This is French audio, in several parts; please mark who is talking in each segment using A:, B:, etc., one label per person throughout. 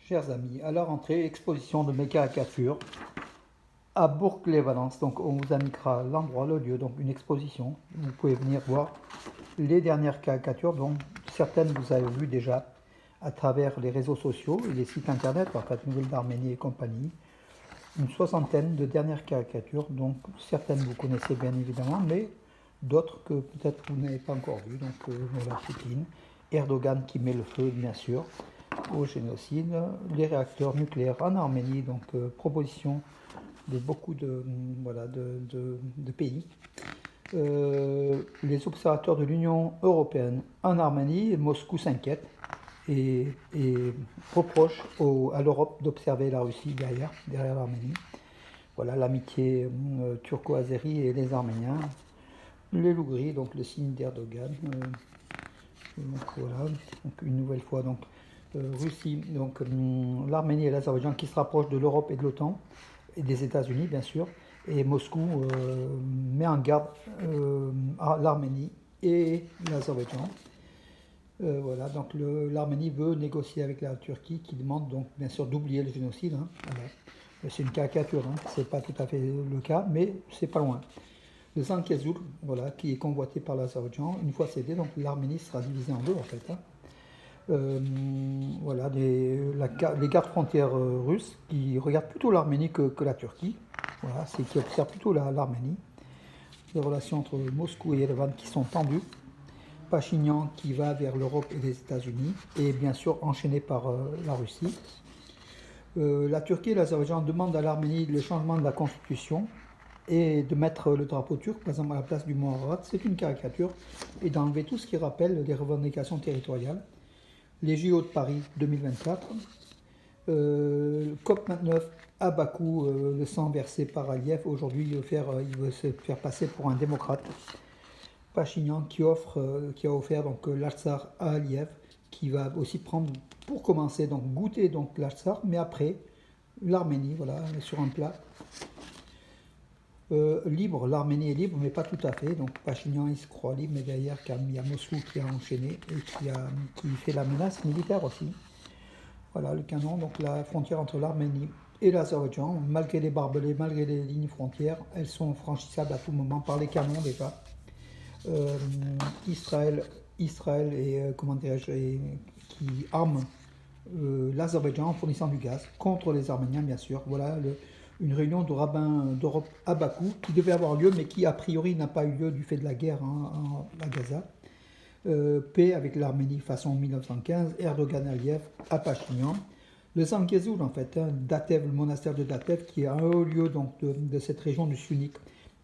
A: Chers amis, à la rentrée, exposition de mes caricatures à Bourg-les-Valences. Donc on vous indiquera l'endroit, le lieu, donc une exposition. Vous pouvez venir voir les dernières caricatures, dont certaines vous avez vues déjà à travers les réseaux sociaux et les sites internet, en fait, Nouvelles d'Arménie et compagnie. Une soixantaine de dernières caricatures, donc certaines vous connaissez bien évidemment, mais d'autres que peut-être vous n'avez pas encore vues. Donc voilà, Poutine, Erdogan qui met le feu, bien sûr, au génocide, les réacteurs nucléaires en Arménie, donc proposition de beaucoup voilà, de pays. Les observateurs de l'Union européenne en Arménie, Moscou s'inquiète et reproche à l'Europe d'observer la Russie derrière l'Arménie. Voilà l'amitié turco-azérie et les Arméniens. Les loups gris, donc le signe d'Erdogan. Donc voilà, donc une nouvelle fois, donc Russie, donc l'Arménie et l'Azerbaïdjan qui se rapprochent de l'Europe et de l'OTAN et des États-Unis bien sûr, et Moscou met en garde l'Arménie et l'Azerbaïdjan. Voilà, donc l'Arménie veut négocier avec la Turquie qui demande donc bien sûr d'oublier le génocide. Hein, voilà. C'est une caricature, hein, c'est pas tout à fait le cas, mais c'est pas loin. Le Zankezoul, voilà, qui est convoité par l'Azerbaïdjan, une fois cédé, donc l'Arménie sera divisée en deux en fait. Hein. Voilà, les gardes frontières russes qui regardent plutôt l'Arménie que la Turquie, voilà, c'est qui observent plutôt l'Arménie. Les relations entre Moscou et Yerevan qui sont tendues. Pachinian qui va vers l'Europe et les États-Unis, et bien sûr enchaîné par la Russie. La Turquie et l'Azerbaïdjan demandent à l'Arménie le changement de la constitution et de mettre le drapeau turc, par exemple, à la place du mont Ararat, c'est une caricature, et d'enlever tout ce qui rappelle les revendications territoriales. Les JO de Paris 2024, COP29 à Bakou, le sang versé par Aliyev, aujourd'hui il veut se faire passer pour un démocrate. Pachinian qui a offert donc l'Artsar à Aliyev, qui va aussi prendre, pour commencer, donc goûter donc l'Artsar, mais après l'Arménie, voilà, sur un plat. Libre, l'Arménie est libre, mais pas tout à fait. Donc Pachinian il se croit libre, mais derrière il y a Moscou qui a enchaîné et qui fait la menace militaire aussi. Voilà le canon, donc la frontière entre l'Arménie et l'Azerbaïdjan, malgré les barbelés, malgré les lignes frontières, elles sont franchissables à tout moment par les canons déjà. Israël et comment dirais-je, qui arme l'Azerbaïdjan en fournissant du gaz contre les Arméniens bien sûr. Voilà une réunion de rabbins d'Europe à Bakou qui devait avoir lieu mais qui a priori n'a pas eu lieu du fait de la guerre à Gaza. Paix avec l'Arménie façon 1915, Erdogan Aliyev à Pachinian. Le Zankezoul en fait, hein, Datev, le monastère de Datev qui est un haut lieu donc, de cette région du sunnique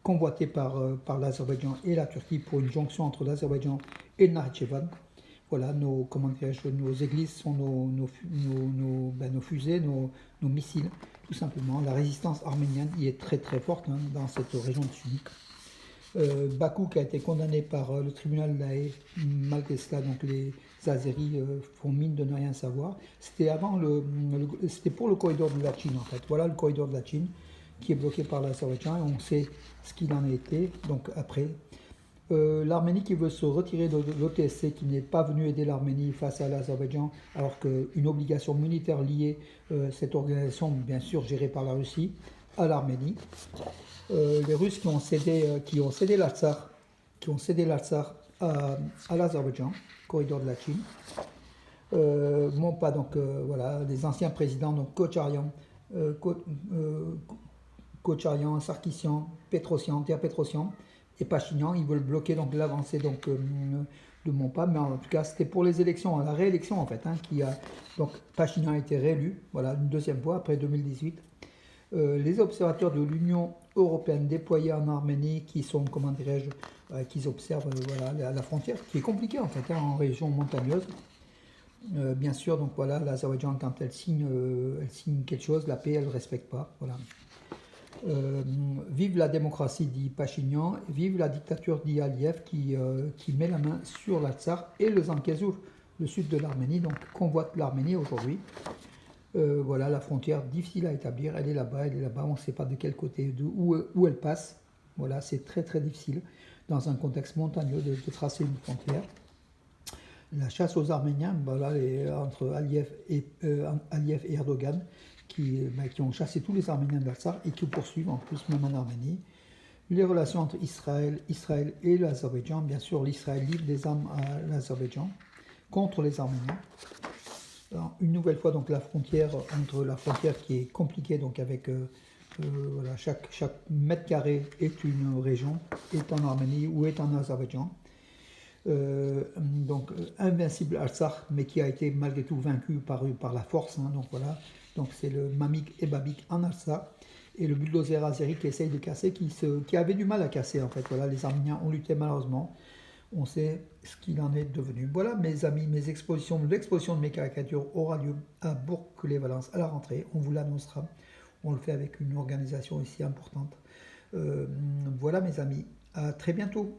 A: convoité par l'Azerbaïdjan et la Turquie pour une jonction entre l'Azerbaïdjan et le Nakhitchevan. Voilà, nos églises sont nos fusées, nos missiles, tout simplement. La résistance arménienne y est très très forte hein, dans cette région de sunnique. Bakou qui a été condamné par le tribunal de la Haye, malgré cela, donc les Azéris font mine de ne rien savoir. C'était c'était pour le corridor de la Chine en fait. Voilà le corridor de la Chine qui est bloqué par l'Azerbaïdjan et on sait ce qu'il en a été donc après. L'Arménie qui veut se retirer de l'OTSC, qui n'est pas venu aider l'Arménie face à l'Azerbaïdjan, alors qu'une obligation militaire liée cette organisation, bien sûr gérée par la Russie, à l'Arménie. Les Russes qui ont cédé l'Artsar, à l'Azerbaïdjan, corridor de la Chine. Monpa, donc voilà, les anciens présidents, donc Kocharyan, Sarkissian, Petrosian, Petrosian et Pachinian, ils veulent bloquer donc l'avancée donc de Monpa, mais en tout cas c'était pour les élections, la réélection en fait, hein, donc Pachinian a été réélu, voilà une deuxième fois après 2018. Les observateurs de l'Union européenne déployés en Arménie qui sont, comment dirais-je, qui observent voilà, la frontière, qui est compliquée en fait, hein, en région montagneuse. Bien sûr, donc voilà, l'Azerbaïdjan, quand elle signe quelque chose, la paix, elle ne respecte pas. Voilà. Vive la démocratie, dit Pachinian, vive la dictature, dit Aliyev, qui met la main sur l'Artsar et le Zankezoul, le sud de l'Arménie, donc convoite l'Arménie aujourd'hui. Voilà, la frontière difficile à établir, elle est là-bas, on ne sait pas de quel côté, où elle passe. Voilà, c'est très très difficile dans un contexte montagneux de tracer une frontière. la chasse aux Arméniens, voilà, entre Aliyev et Erdogan, qui ont chassé tous les Arméniens d'Artsakh et qui poursuivent en plus, même en Arménie. Les relations entre Israël et l'Azerbaïdjan, bien sûr, l'Israël livre des armes à l'Azerbaïdjan contre les Arméniens. Alors, une nouvelle fois, donc la frontière qui est compliquée, donc avec voilà, chaque mètre carré est une région, est en Arménie ou est en Azerbaïdjan. Donc invincible Artsakh, mais qui a été malgré tout vaincu par la force. Hein, donc voilà, donc c'est le Mamik et Babik en Artsakh et le bulldozer azéri qui essaye de casser, qui avait du mal à casser en fait. Voilà, les Arméniens ont lutté malheureusement. On sait ce qu'il en est devenu. Voilà mes amis, l'exposition de mes caricatures aura lieu à Bourg-les-Valences à la rentrée. On vous l'annoncera. On le fait avec une organisation ici importante. Voilà mes amis, à très bientôt.